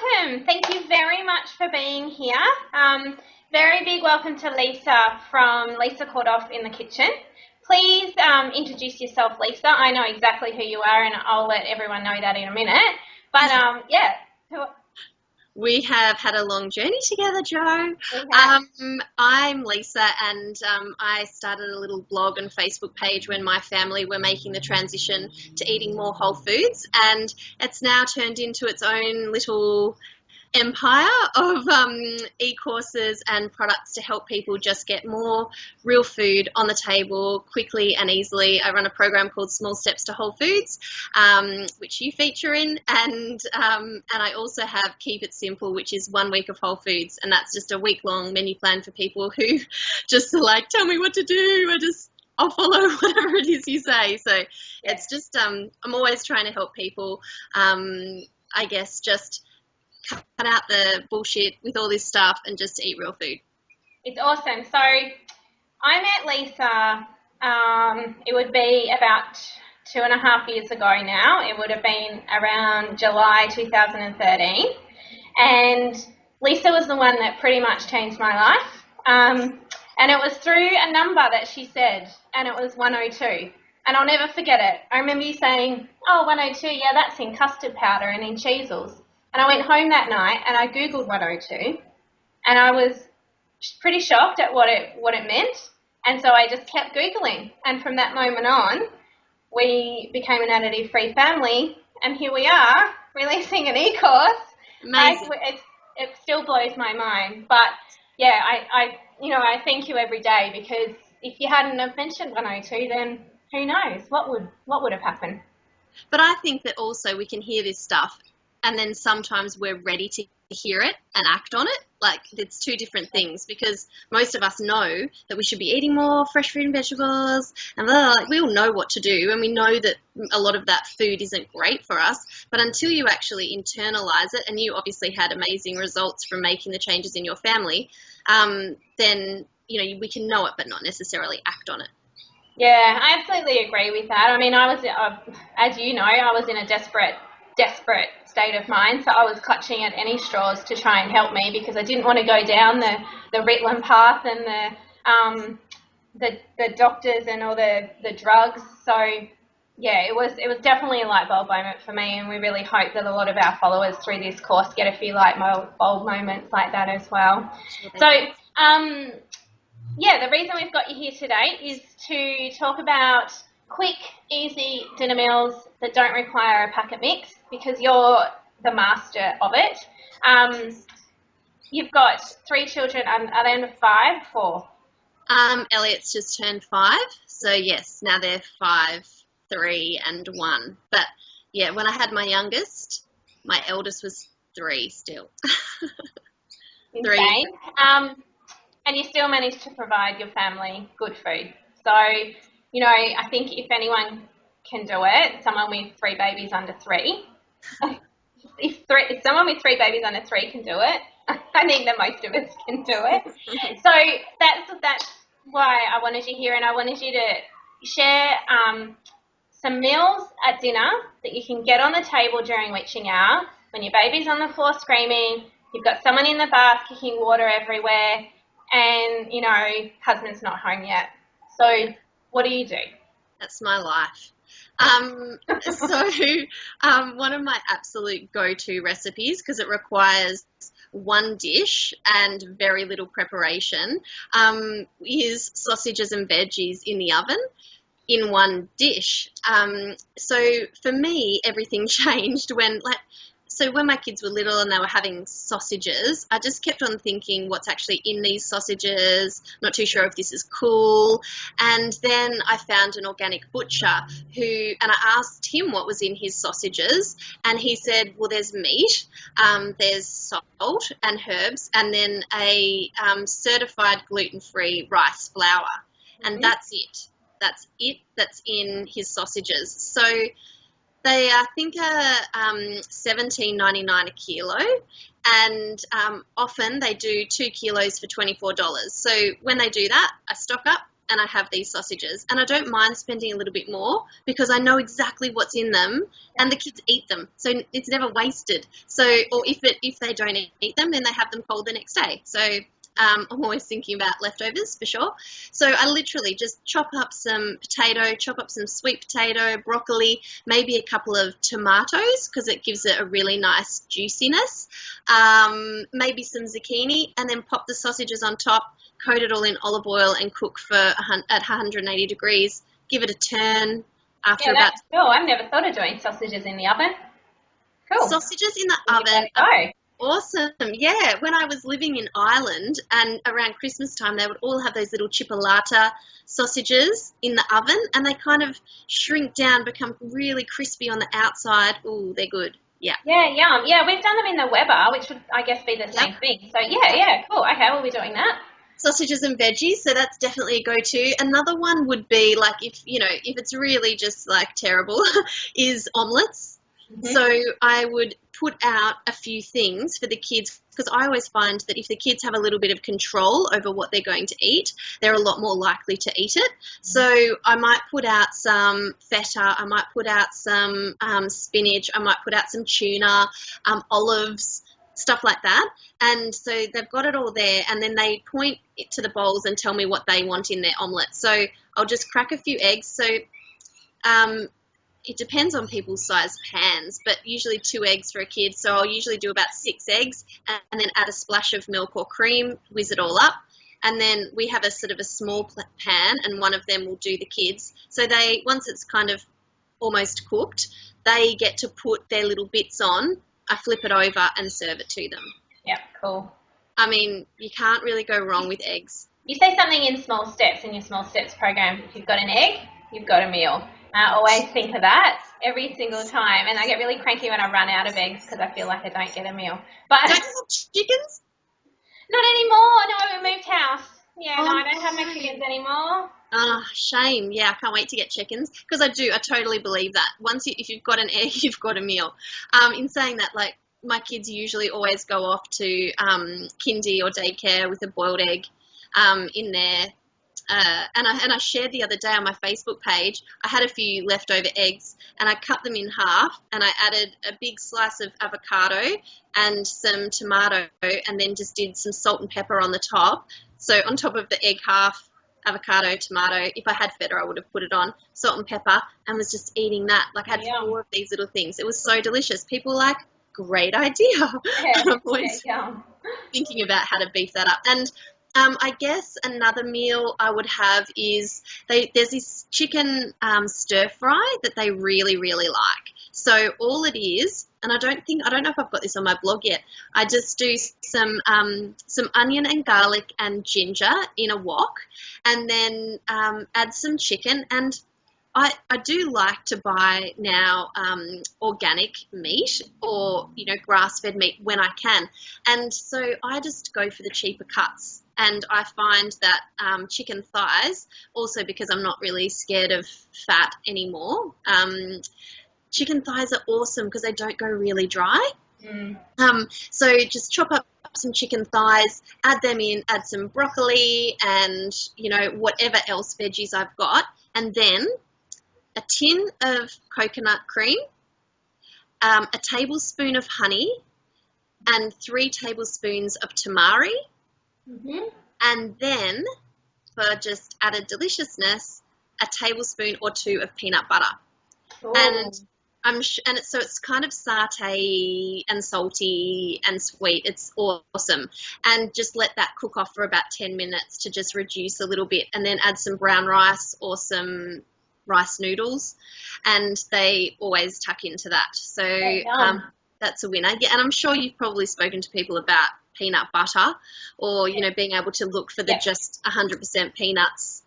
welcome. Thank you very much for being here. Very big welcome to Lisa from Lisa Kordoff in the Kitchen. Please introduce yourself, Lisa. I know exactly who you are, and I'll let everyone know that in a minute. But yeah. We have had a long journey together, Jo. I'm Lisa, and I started a little blog and Facebook page when my family were making the transition to eating more whole foods, and it's now turned into its own little empire of e-courses and products to help people just get more real food on the table quickly and easily. I run a program called Small Steps to Whole Foods, which you feature in, and I also have Keep It Simple, which is 1 week of whole foods, and that's just a week-long menu plan for people who just are like, tell me what to do, I'll follow whatever it is you say. So it's just I'm always trying to help people, I guess, just cut out the bullshit with all this stuff and just eat real food. It's awesome. So I met Lisa, it would be about 2.5 years ago now. It would have been around July 2013. And Lisa was the one that pretty much changed my life. And it was through a number that she said, and it was 102. And I'll never forget it. I remember you saying, oh, 102, yeah, that's in custard powder and in Cheezels. And I went home that night and I Googled 102, and I was pretty shocked at what it meant. And so I just kept Googling. And from that moment on, we became an additive-free family, and here we are releasing an e-course. Amazing. It still blows my mind. But yeah, I thank you every day, because if you hadn't have mentioned 102, then who knows what would have happened. But I think that also we can hear this stuff, and then sometimes we're ready to hear it and act on it. Like, it's two different things, because most of us know that we should be eating more fresh fruit and vegetables, and we all know what to do, and we know that a lot of that food isn't great for us. But until you actually internalize it, and you obviously had amazing results from making the changes in your family, then we can know it but not necessarily act on it. Yeah, I absolutely agree with that. I mean, I was, as you know, I was in a desperate state of mind, so I was clutching at any straws to try and help me, because I didn't want to go down the Ritalin path and the doctors and all the drugs. So yeah, it was definitely a light bulb moment for me, and we really hope that a lot of our followers through this course get a few light bulb moments like that as well. So yeah, the reason we've got you here today is to talk about quick, easy dinner meals that don't require a packet mix, because you're the master of it. You've got 3 children. Are they under 5? 4? Elliot's just turned 5, so yes, now they're 5, 3 and 1. But yeah, when I had my youngest, my eldest was 3 still. Insane. 3. And you still managed to provide your family good food. So, I think if anyone can do it, someone with 3 babies under 3, if someone with 3 babies under 3 can do it, I think that most of us can do it. So that's why I wanted you here, and I wanted you to share some meals at dinner that you can get on the table during witching hour, when your baby's on the floor screaming, you've got someone in the bath kicking water everywhere, and, husband's not home yet. So what do you do? That's my life. One of my absolute go-to recipes, because it requires one dish and very little preparation, is sausages and veggies in the oven in one dish. So for me, everything changed when my kids were little and they were having sausages, I just kept on thinking, what's actually in these sausages? Not too sure if this is cool. And then I found an organic butcher and I asked him what was in his sausages, and he said, well, there's meat, there's salt and herbs, and then a certified gluten-free rice flour. Mm-hmm. And that's it. That's in his sausages. So they, I think, are $17.99 a kilo, and often they do 2 kilos for $24. So when they do that, I stock up and I have these sausages, and I don't mind spending a little bit more because I know exactly what's in them, and the kids eat them, so it's never wasted. So, or if they don't eat them, then they have them cold the next day. So I'm always thinking about leftovers for sure. So I literally just chop up some potato, chop up some sweet potato, broccoli, maybe a couple of tomatoes because it gives it a really nice juiciness, maybe some zucchini, and then pop the sausages on top, coat it all in olive oil and cook at 180 degrees. Give it a turn after about... that's cool. I've never thought of doing sausages in the oven. Cool. Sausages in the oven. Awesome. Yeah, when I was living in Ireland and around Christmas time, they would all have those little chipolata sausages in the oven, and they kind of shrink down, become really crispy on the outside. Ooh, they're good. Yeah. Yeah, yum. Yeah, we've done them in the Weber, which would, I guess, be the same thing. So, yeah, cool. Okay, we'll be doing that. Sausages and veggies, so that's definitely a go-to. Another one would be, like, if it's really just, like, terrible, is omelettes. Mm-hmm. So I would put out a few things for the kids, because I always find that if the kids have a little bit of control over what they're going to eat, they're a lot more likely to eat it. So I might put out some feta, I might put out some spinach, I might put out some tuna, olives, stuff like that. And so they've got it all there, and then they point it to the bowls and tell me what they want in their omelette. So I'll just crack a few eggs. So it depends on people's size pans, but usually 2 eggs for a kid. So I'll usually do about 6 eggs and then add a splash of milk or cream, whiz it all up. And then we have a sort of a small pan, and one of them will do the kids. So once it's kind of almost cooked, they get to put their little bits on. I flip it over and serve it to them. Yeah, cool. I mean, you can't really go wrong with eggs. You say something in Small Steps, in your Small Steps program. If you've got an egg, you've got a meal. I always think of that every single time, and I get really cranky when I run out of eggs because I feel like I don't get a meal. But don't you have chickens? Not anymore. No, we moved house. Yeah, no, I don't have my chickens anymore. Oh, shame. Yeah, I can't wait to get chickens, because I totally believe that. If you've got an egg, you've got a meal. In saying that, like, my kids usually always go off to kindy or daycare with a boiled egg in there. And I shared the other day on my Facebook page, I had a few leftover eggs, and I cut them in half, and I added a big slice of avocado and some tomato, and then just did some salt and pepper on the top. So on top of the egg half, avocado, tomato. If I had feta, I would have put it on, salt and pepper, and was just eating that. Like, I had 4 of these little things. It was so delicious. People were like, great idea. Yeah, I'm always thinking about how to beef that up. And I guess another meal I would have is there's this chicken stir fry that they really, really like. So all it is, and I don't know if I've got this on my blog yet, I just do some onion and garlic and ginger in a wok, and then add some chicken. And I do like to buy now organic meat or, grass-fed meat when I can. And so I just go for the cheaper cuts. And I find that chicken thighs, also because I'm not really scared of fat anymore, chicken thighs are awesome because they don't go really dry. So just chop up some chicken thighs, add them in, add some broccoli and, whatever else veggies I've got. And then a tin of coconut cream, a tablespoon of honey, and 3 tablespoons of tamari. Mm-hmm. And then, for just added deliciousness, a tablespoon or 2 of peanut butter. Ooh. And it's kind of satay and salty and sweet. It's awesome. And just let that cook off for about 10 minutes to just reduce a little bit, and then add some brown rice or some rice noodles, and they always tuck into that. So that's a winner. Yeah, and I'm sure you've probably spoken to people about peanut butter, or being able to look for the just 100% peanuts,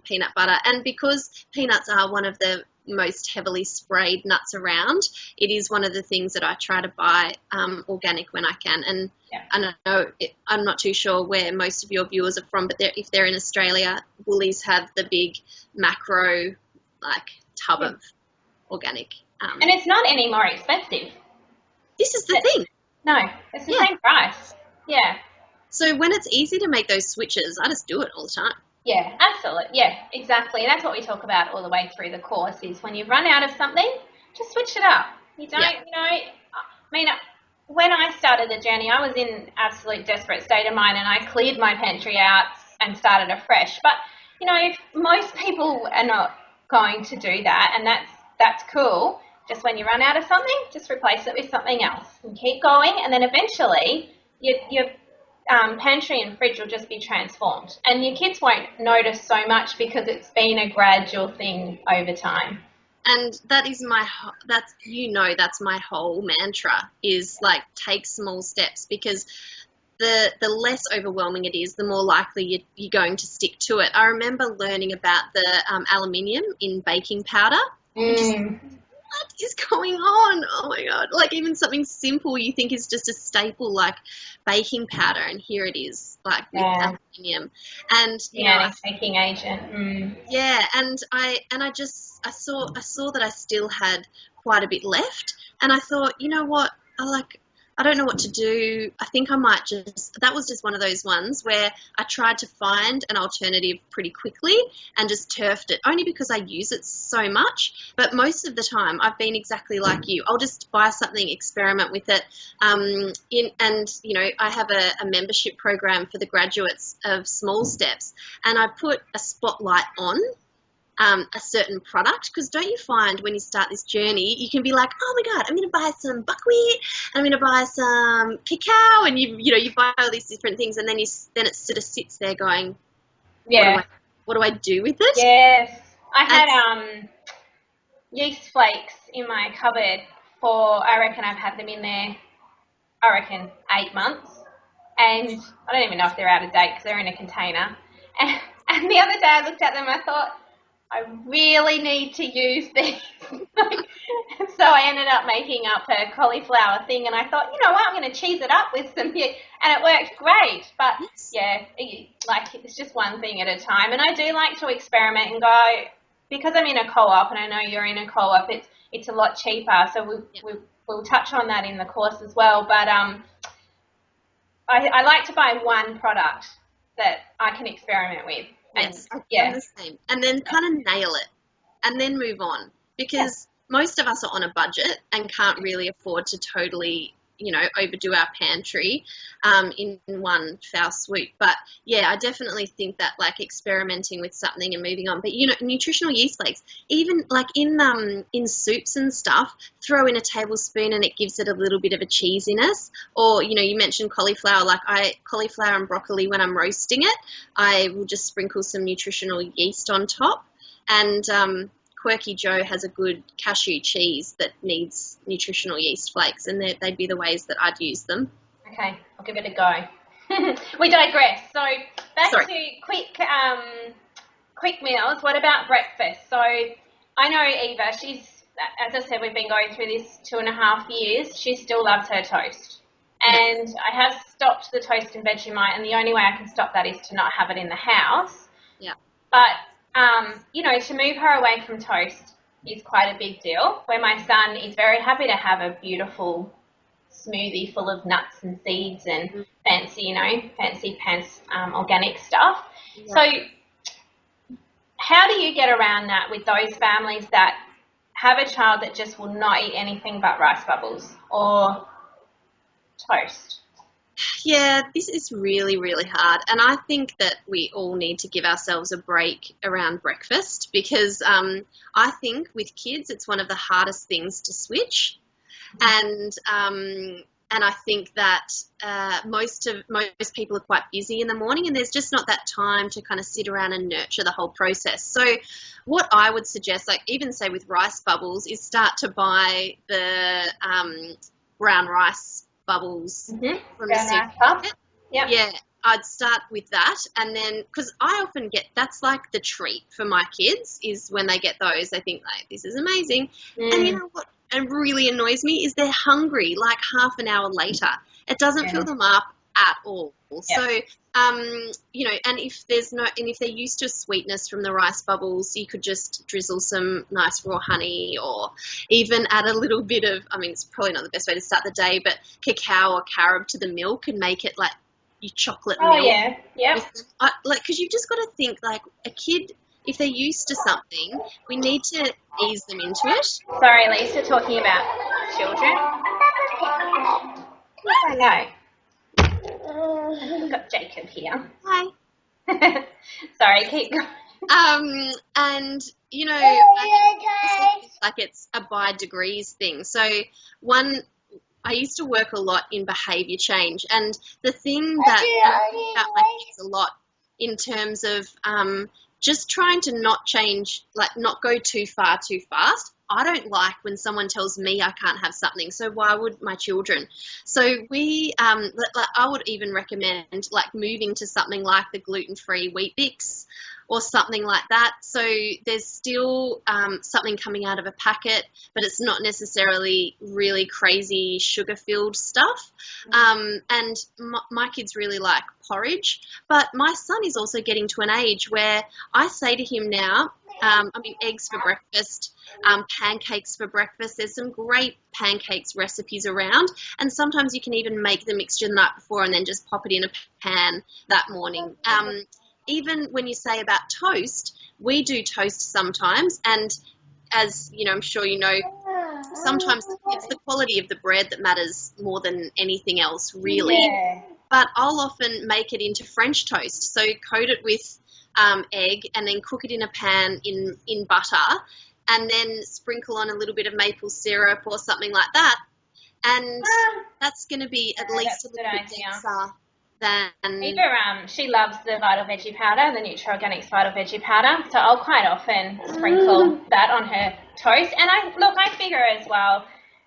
peanut butter. And because peanuts are one of the most heavily sprayed nuts around, it is one of the things that I try to buy organic when I can. And I know I'm not too sure where most of your viewers are from, but if they're in Australia, Woolies have the big macro tub of organic. And it's not any more expensive. This is the thing. No, it's the same price. Yeah. So when it's easy to make those switches, I just do it all the time. Yeah, absolutely. Yeah, exactly. That's what we talk about all the way through the course is when you run out of something, just switch it up. You don't, Yeah. I mean, when I started the journey, I was in absolute desperate state of mind and I cleared my pantry out and started afresh. But, if most people are not going to do that, and that's cool. Just when you run out of something, just replace it with something else and keep going, and then eventually your pantry and fridge will just be transformed. And your kids won't notice so much because it's been a gradual thing over time. And that is that's my whole mantra is like take small steps, because the less overwhelming it is, the more likely you're going to stick to it. I remember learning about the aluminium in baking powder. What is going on? Oh my God. Like even something simple you think is just a staple like baking powder, and here it is, like with aluminium. And Baking agent. yeah, and I saw that I still had quite a bit left, and I thought, you know what, I don't know what to do. I think I might that was just one of those ones where I tried to find an alternative pretty quickly and just turfed it, only because I use it so much. But most of the time I've been exactly like you. I'll just buy something, experiment with it. I have a membership program for the graduates of Small Steps, and I put a spotlight on a certain product, because don't you find when you start this journey you can be like, oh my God, I'm going to buy some buckwheat, I'm going to buy some cacao, and you buy all these different things, and then it sort of sits there going, what do I do with it? Yes, I had yeast flakes in my cupboard for, I reckon I've had them in there 8 months, and I don't even know if they're out of date because they're in a container. And the other day I looked at them and I thought, I really need to use these. So I ended up making up a cauliflower thing, and I thought, you know what, I'm going to cheese it up with some, and it worked great. But yeah, it's just one thing at a time. And I do like to experiment and go, because I'm in a co-op, and I know you're in a co-op, it's a lot cheaper. So we'll touch on that in the course as well. But I like to buy one product that I can experiment with. Yes, I'm the same. And then kind of nail it and then move on, because most of us are on a budget and can't really afford to totally, overdo our pantry in one foul swoop. But yeah, I definitely think that like experimenting with something and moving on. But nutritional yeast flakes, even like in soups and stuff, throw in a tablespoon and it gives it a little bit of a cheesiness. Or you mentioned cauliflower. Like cauliflower and broccoli, when I'm roasting it, I will just sprinkle some nutritional yeast on top. And Quirky Joe has a good cashew cheese that needs nutritional yeast flakes, and they'd be the ways that I'd use them. Okay, I'll give it a go. We digress. So back to quick meals. What about breakfast? So I know Eva, she's, as I said, we've been going through this 2.5 years. She still loves her toast. And I have stopped the toast and Vegemite, and the only way I can stop that is to not have it in the house. Yeah. But to move her away from toast is quite a big deal, where my son is very happy to have a beautiful smoothie full of nuts and seeds and fancy pants, organic stuff. Yeah. So how do you get around that with those families that have a child that just will not eat anything but rice bubbles or toast? Yeah, this is really, really hard. And I think that we all need to give ourselves a break around breakfast, because I think with kids it's one of the hardest things to switch. And I think that most people are quite busy in the morning, and there's just not that time to kind of sit around and nurture the whole process. So what I would suggest, like even say with rice bubbles, is start to buy the brown rice bubbles from the supermarket. Yeah, I'd start with that, and then, because I often get, that's like the treat for my kids, is when they get those, they think like, this is amazing. And you know what really annoys me is they're hungry like half an hour later. It doesn't fill them up at all. So and if they're used to sweetness from the rice bubbles, you could just drizzle some nice raw honey, or even add a little bit of, I mean, it's probably not the best way to start the day, but cacao or carob to the milk and make it like your chocolate Oh, milk. yeah. Yep. Because you've just got to think, like, a kid, if they're used to something, we need to ease them into it. Sorry, Lisa, talking about children. I know. I've got Jacob here. Hi. Sorry, keep going. And, you know, like it's a by degrees thing. So I used to work a lot in behaviour change, and the thing that I think about my kids a lot in terms of just trying to not change, like not go too far too fast. I don't like when someone tells me I can't have something, so why would my children? So I would even recommend like moving to something like the gluten-free Weet-Bix or something like that. So there's still something coming out of a packet, but it's not necessarily really crazy sugar-filled stuff. And my kids really like porridge, but my son is also getting to an age where I say to him now, eggs for breakfast, pancakes for breakfast. There's some great pancakes recipes around, and sometimes you can even make the mixture the night before and then just pop it in a pan that morning. Even when you say about toast, we do toast sometimes, and as you know, I'm sure you know, sometimes it's the quality of the bread that matters more than anything else, really. Yeah. But I'll often make it into French toast, so coat it with egg and then cook it in a pan in butter, and then sprinkle on a little bit of maple syrup or something like that, and that's going to be at least a little bit denser than... Eva, she loves the Vital Veggie Powder, the Nutri Organics Vital Veggie Powder, so I'll quite often sprinkle that on her toast. And I figure as well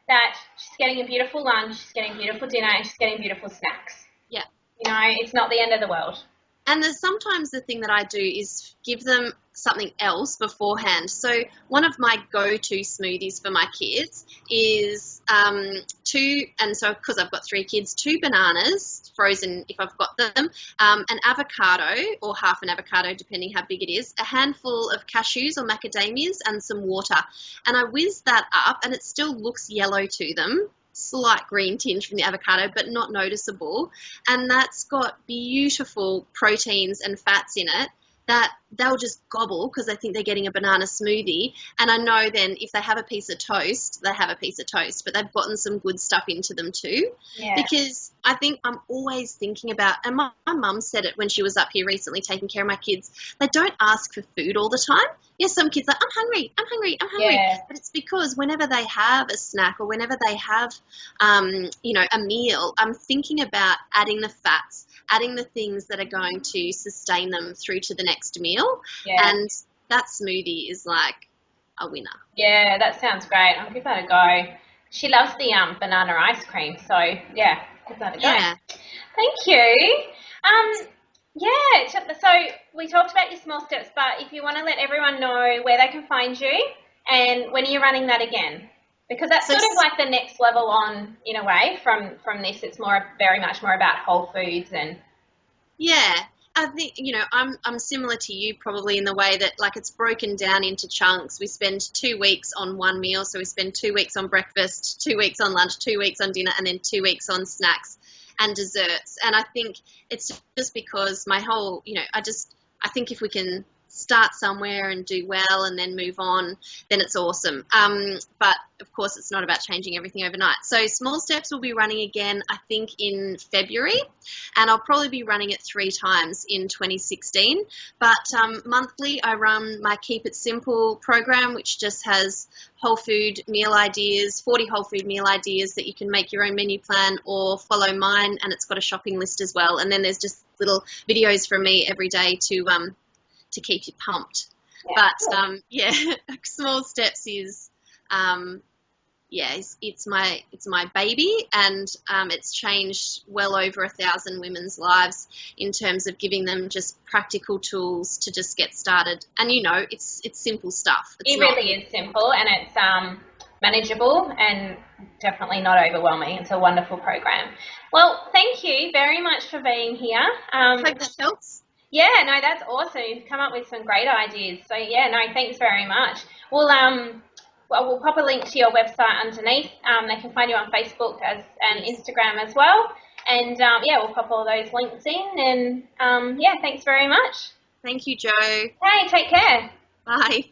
that she's getting a beautiful lunch, she's getting a beautiful dinner, and she's getting beautiful snacks. Yeah. You know, it's not the end of the world. And there's sometimes the thing that I do is give them something else beforehand. So one of my go-to smoothies for my kids is because I've got 3 kids, 2 bananas, frozen if I've got them, an avocado or half an avocado, depending how big it is, a handful of cashews or macadamias, and some water. And I whiz that up, and it still looks yellow to them. Slight green tinge from the avocado, but not noticeable, and that's got beautiful proteins and fats in it that they'll just gobble because they think they're getting a banana smoothie. And I know then if they have a piece of toast, they have a piece of toast, but they've gotten some good stuff into them too. Yeah. Because I think I'm always thinking about, and my mum said it when she was up here recently taking care of my kids, they don't ask for food all the time. Yes, some kids are like, I'm hungry. Yeah. But it's because whenever they have a snack or whenever they have, a meal, I'm thinking about adding the fats, adding the things that are going to sustain them through to the next meal. Yeah. And that smoothie is like a winner. Yeah, that sounds great. I'll give that a go. She loves the banana ice cream, so yeah, give that a go. Yeah. Thank you. So we talked about your small steps, but if you want to let everyone know where they can find you and when are you running that again? Because that's sort of like the next level on, in a way, from this. It's very much more about whole foods and... Yeah. I think, I'm similar to you probably in the way that, like, it's broken down into chunks. We spend 2 weeks on one meal, so we spend 2 weeks on breakfast, 2 weeks on lunch, 2 weeks on dinner, and then 2 weeks on snacks and desserts. And I think it's just because my whole, I think if we can start somewhere and do well and then move on, then it's awesome. But of course, it's not about changing everything overnight. So Small Steps will be running again, I think, in February, and I'll probably be running it 3 times in 2016. But monthly, I run my Keep It Simple program, which just has whole food meal ideas, 40 whole food meal ideas that you can make your own menu plan or follow mine, and it's got a shopping list as well. And then there's just little videos from me every day to keep you pumped. Yeah, but cool. Small Steps is it's my baby, and it's changed well over 1,000 women's lives in terms of giving them just practical tools to just get started. And it's simple stuff. It really is simple, and it's manageable and definitely not overwhelming. It's a wonderful program. Well, thank you very much for being here. Hope that helps. Yeah, no, that's awesome. You've come up with some great ideas. So yeah, no, thanks very much. We'll pop a link to your website underneath. They can find you on Facebook and Instagram as well. And yeah, we'll pop all those links in. And yeah, thanks very much. Thank you, Jo. Hey, take care. Bye.